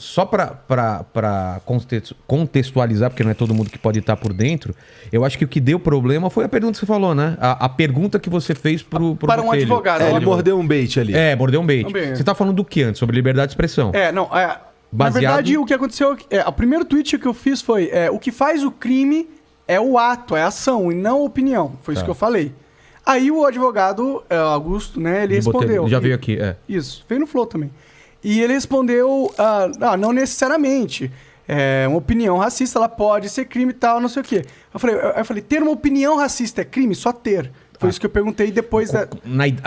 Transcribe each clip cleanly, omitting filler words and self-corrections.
só pra contextualizar, porque não é todo mundo que pode estar por dentro, eu acho que o que deu problema foi a pergunta que você falou, né? A pergunta que você fez pro para um Botelho. advogado. Ele mordeu um bait ali. Mordeu um bait. Você tá falando do que antes? Sobre liberdade de expressão. Na verdade, o que aconteceu... o primeiro tweet que eu fiz foi... o que faz o crime é o ato, é a ação, e não a opinião. Foi isso que eu falei. Aí o advogado, Augusto, né, ele respondeu. Já veio aqui, Isso, veio no Flow também. E ele respondeu, não necessariamente. Uma opinião racista, ela pode ser crime e tal, não sei o quê. Eu falei, ter uma opinião racista é crime? Só ter. Foi isso que eu perguntei depois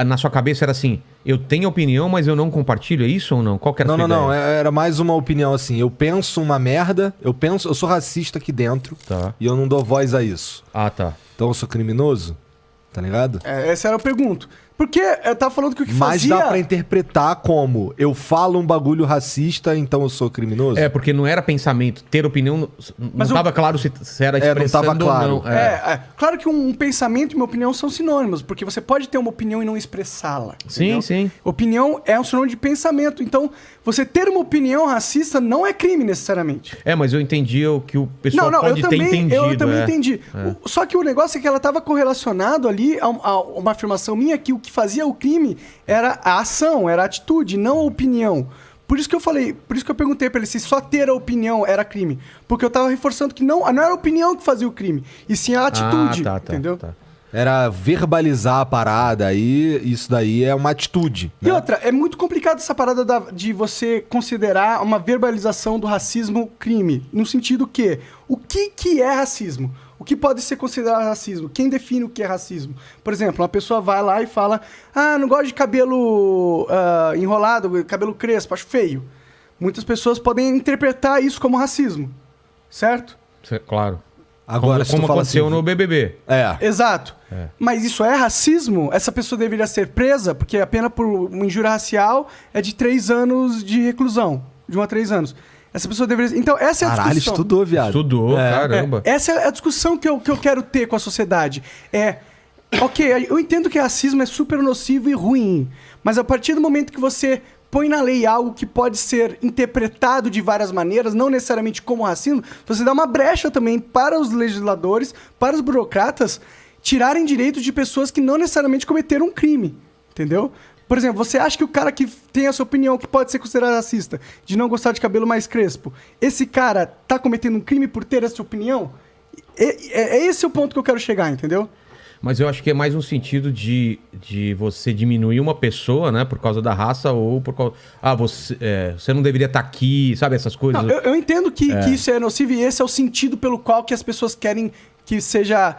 na sua cabeça era assim, eu tenho opinião, mas eu não compartilho, é isso ou não? Qual que era a sua ideia? Não, era mais uma opinião assim, eu penso uma merda, eu sou racista aqui dentro, e eu não dou voz a isso. Tá. Então eu sou criminoso? Tá ligado? Essa era a pergunta. Porque eu tava falando que o que fazia... Mas dá pra interpretar como eu falo um bagulho racista, então eu sou criminoso? Porque não era pensamento. Ter opinião... Não tava claro se era expressando não tava claro. ou não. Claro que um pensamento e uma opinião são sinônimos, porque você pode ter uma opinião e não expressá-la. Sim. Opinião é um sinônimo de pensamento. Então, você ter uma opinião racista não é crime necessariamente. Mas eu entendi o que o pessoal pode ter entendido. Eu também entendi. Só que o negócio é que ela estava correlacionado ali a uma afirmação minha que o que fazia o crime era a ação, era a atitude, não a opinião. Por isso que eu falei, por isso que eu perguntei pra ele se só ter a opinião era crime. Porque eu tava reforçando que não era a opinião que fazia o crime, e sim a atitude, entendeu? Era verbalizar a parada, aí isso daí é uma atitude. E outra, é muito complicado essa parada de você considerar uma verbalização do racismo crime. No sentido que, o que é racismo? O que pode ser considerado racismo? Quem define o que é racismo? Por exemplo, uma pessoa vai lá e fala, não gosto de cabelo enrolado, cabelo crespo, acho feio. Muitas pessoas podem interpretar isso como racismo, certo? Claro. Agora, como aconteceu no BBB. Exato. Mas isso é racismo? Essa pessoa deveria ser presa, porque a pena por uma injúria racial é de 3 anos de reclusão. De 1 a 3 anos. Essa pessoa deveria... Então, essa é a discussão. Caralho, estudou, viado. Estudou, caramba. Essa é a discussão que eu quero ter com a sociedade. Ok, eu entendo que racismo é super nocivo e ruim, mas a partir do momento que você põe na lei algo que pode ser interpretado de várias maneiras, não necessariamente como racismo, você dá uma brecha também para os legisladores, para os burocratas, tirarem direitos de pessoas que não necessariamente cometeram um crime, entendeu? Por exemplo, você acha que o cara que tem essa opinião, que pode ser considerado racista, de não gostar de cabelo mais crespo, esse cara tá cometendo um crime por ter essa opinião? Esse é o ponto que eu quero chegar, entendeu? Mas eu acho que é mais um sentido de você diminuir uma pessoa, né? Por causa da raça ou por causa... você não deveria estar aqui, sabe? Essas coisas. Não, eu entendo que isso é nocivo e esse é o sentido pelo qual que as pessoas querem que seja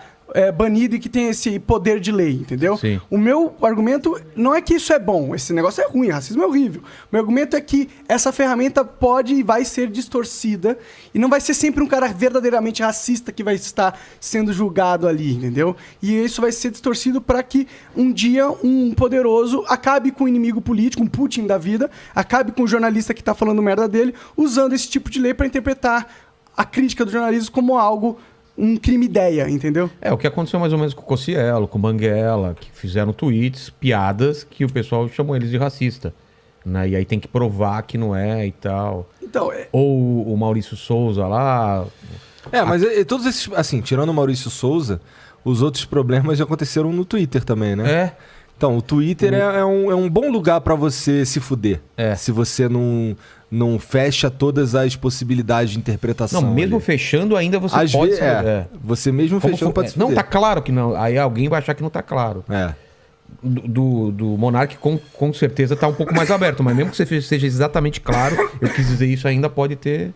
banido e que tenha esse poder de lei, entendeu? Sim. O meu argumento não é que isso é bom, esse negócio é ruim, racismo é horrível. O meu argumento é que essa ferramenta pode e vai ser distorcida e não vai ser sempre um cara verdadeiramente racista que vai estar sendo julgado ali, entendeu? E isso vai ser distorcido para que um dia um poderoso acabe com o inimigo político, um Putin da vida, acabe com o jornalista que está falando merda dele, usando esse tipo de lei para interpretar a crítica do jornalismo como algo... um crime-ideia, entendeu? O que aconteceu mais ou menos com o Cossielo, com o Banguela, que fizeram tweets, piadas, que o pessoal chamou eles de racista. Né? E aí tem que provar que não é e tal. Então, Ou o Maurício Souza lá... Mas todos esses... Assim, tirando o Maurício Souza, os outros problemas já aconteceram no Twitter também, né? Então, o Twitter é um bom lugar pra você se fuder. Se você não fecha todas as possibilidades de interpretação. Não, mesmo fechando ainda você às pode... Você mesmo fechando pode se fuder. Não tá claro que não. Aí alguém vai achar que não tá claro. Do Monark com certeza tá um pouco mais aberto. Mas mesmo que você seja exatamente claro, eu quis dizer isso, ainda pode ter...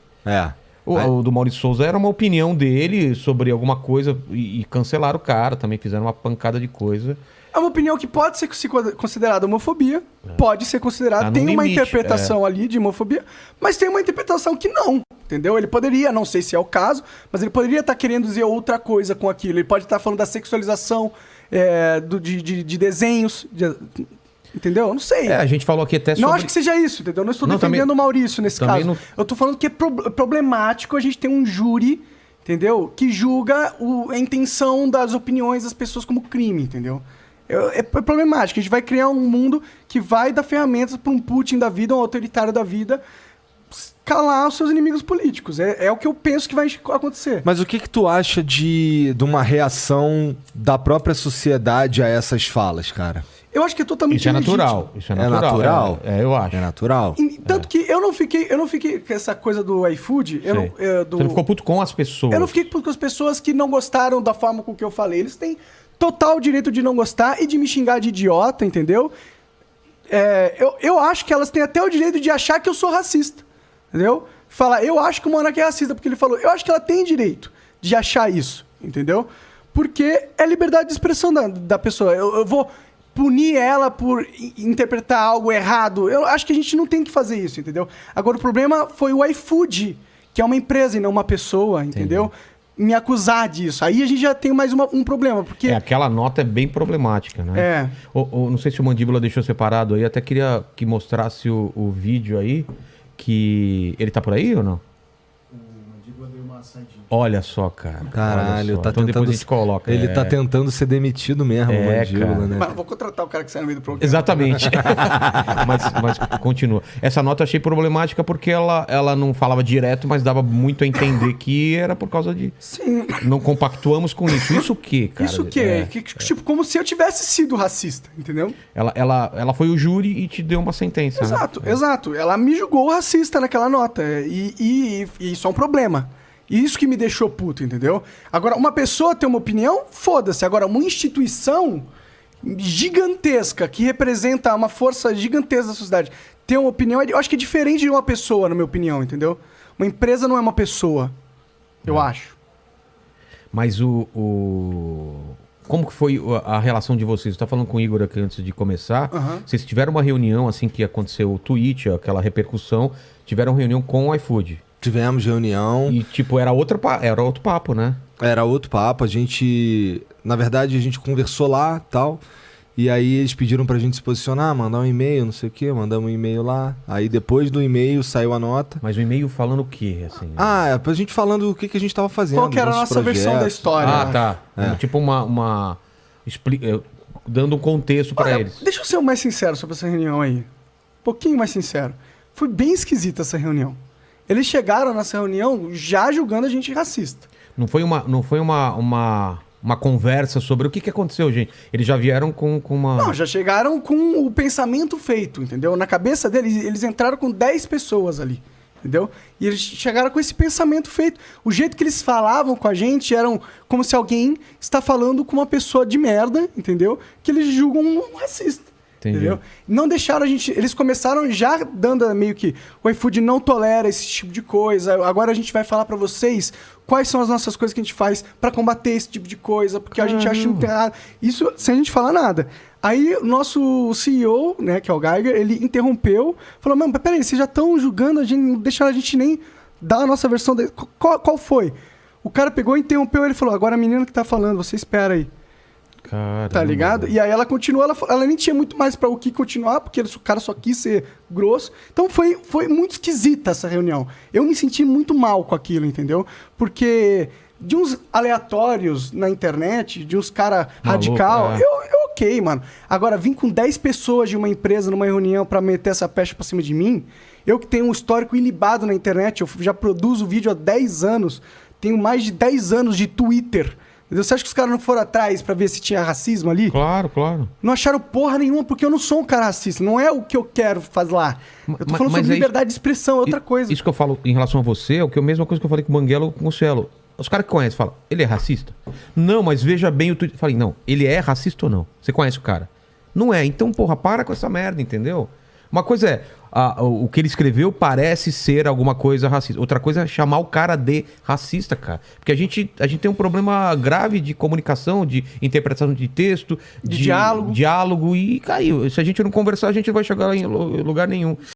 O do Maurício Souza era uma opinião dele sobre alguma coisa e cancelaram o cara. Também fizeram uma pancada de coisa... É uma opinião que pode ser considerada homofobia, pode ser considerada, tem uma interpretação ali de homofobia, mas tem uma interpretação que não, entendeu? Ele poderia, não sei se é o caso, mas ele poderia estar querendo dizer outra coisa com aquilo. Ele pode estar falando da sexualização de desenhos, entendeu? Eu não sei. A gente falou aqui até sobre... Não acho que seja isso, entendeu? Não estou defendendo o Maurício nesse caso. Eu estou falando que é problemático a gente ter um júri, entendeu? Que julga a intenção das opiniões das pessoas como crime, entendeu? É problemático. A gente vai criar um mundo que vai dar ferramentas para um Putin da vida, um autoritário da vida, calar os seus inimigos políticos. É o que eu penso que vai acontecer. Mas o que tu acha de uma reação da própria sociedade a essas falas, cara? Eu acho que é totalmente Isso é natural. Isso é natural. Eu acho. É natural. Tanto que eu não fiquei com essa coisa do iFood. Você não ficou puto com as pessoas. Eu não fiquei puto com as pessoas que não gostaram da forma com que eu falei. Eles têm total direito de não gostar e de me xingar de idiota, entendeu? Eu acho que elas têm até o direito de achar que eu sou racista. Entendeu? Falar, eu acho que o Monark é racista, porque ele falou. Eu acho que ela tem direito de achar isso, entendeu? Porque é liberdade de expressão da pessoa. Eu vou punir ela por interpretar algo errado. Eu acho que a gente não tem que fazer isso, entendeu? Agora, o problema foi o iFood, que é uma empresa e não uma pessoa, entendeu? Me acusar disso. Aí a gente já tem mais um problema, porque... aquela nota é bem problemática, né? Não sei se o Mandíbula deixou separado aí, até queria que mostrasse o vídeo aí. Que ele tá por aí ou não? O Mandíbula deu uma saidinha. Olha só, cara. Caralho, só. Tá então tentando, depois a gente coloca. Ele tá tentando ser demitido mesmo, o Mandíbula, cara. né? Mas vou contratar o cara que sai no meio do programa. Exatamente. mas continua. Essa nota eu achei problemática porque ela não falava direto, mas dava muito a entender que era por causa de... Sim. Não compactuamos com isso. Isso o quê, cara? Isso o quê? Tipo, como se eu tivesse sido racista, entendeu? Ela foi o júri e te deu uma sentença. Exato, né? exato. Ela me julgou racista naquela nota. E isso é um problema. E isso que me deixou puto, entendeu? Agora, uma pessoa tem uma opinião, foda-se. Agora, uma instituição gigantesca, que representa uma força gigantesca da sociedade, ter uma opinião, eu acho que é diferente de uma pessoa, na minha opinião, entendeu? Uma empresa não é uma pessoa, eu acho. Mas como que foi a relação de vocês? Você tá falando com o Igor aqui antes de começar. Vocês tiveram uma reunião, assim que aconteceu o tweet, aquela repercussão, tiveram reunião com o iFood. Tivemos reunião. E, tipo, era outro papo, né? Era outro papo. Na verdade, a gente conversou lá e tal. E aí eles pediram pra gente se posicionar, mandar um e-mail, não sei o quê. Mandamos um e-mail lá. Aí depois do e-mail saiu a nota. Mas o e-mail falando o quê, assim? Pra gente falando o que a gente tava fazendo. Qual que era a nossa versão da história. Tá. Tipo dando um contexto pra eles. Deixa eu ser mais sincero sobre essa reunião aí. Um pouquinho mais sincero. Foi bem esquisita essa reunião. Eles chegaram nessa reunião já julgando a gente racista. Não foi uma conversa sobre o que aconteceu, gente. Eles já vieram com uma... Não, já chegaram com o pensamento feito, entendeu? Na cabeça deles, eles entraram com 10 pessoas ali, entendeu? E eles chegaram com esse pensamento feito. O jeito que eles falavam com a gente era como se alguém está falando com uma pessoa de merda, entendeu? Que eles julgam um racista. Entendeu? Não deixaram a gente... Eles começaram já dando meio que... O iFood não tolera esse tipo de coisa. Agora a gente vai falar pra vocês quais são as nossas coisas que a gente faz pra combater esse tipo de coisa. Porque a gente acha que não tem nada. Isso sem a gente falar nada. Aí o nosso CEO, né, que é o Geiger, ele interrompeu. Falou, mano, peraí, vocês já estão julgando a gente, não deixaram a gente nem dar a nossa versão. Qual foi? O cara pegou, interrompeu, ele falou, agora a menina que tá falando, você espera aí. Caramba. Tá ligado? E aí ela continuou, ela nem tinha muito mais pra o que continuar, porque o cara só quis ser grosso. Então foi muito esquisita essa reunião. Eu me senti muito mal com aquilo, entendeu? Porque de uns aleatórios na internet, de uns cara radical, eu ok, mano. Agora, vim com 10 pessoas de uma empresa numa reunião pra meter essa peste pra cima de mim, eu que tenho um histórico ilibado na internet, eu já produzo vídeo há 10 anos, tenho mais de 10 anos de Twitter. Você acha que os caras não foram atrás pra ver se tinha racismo ali? Claro. Não acharam porra nenhuma, porque eu não sou um cara racista. Não é o que eu quero fazer lá. Eu tô falando sobre liberdade de expressão, é outra coisa. Isso que eu falo em relação a você é a mesma coisa que eu falei com o Banguela ou com o Cielo. Os caras que conhecem falam, ele é racista? Não, mas veja bem o Twitter. Eu falei, não, ele é racista ou não? Você conhece o cara? Não é. Então, porra, para com essa merda, entendeu? Uma coisa é, o que ele escreveu parece ser alguma coisa racista. Outra coisa é chamar o cara de racista, cara. Porque a gente tem um problema grave de comunicação, de interpretação de texto, de diálogo. E, cara, se a gente não conversar, a gente não vai chegar em lugar nenhum.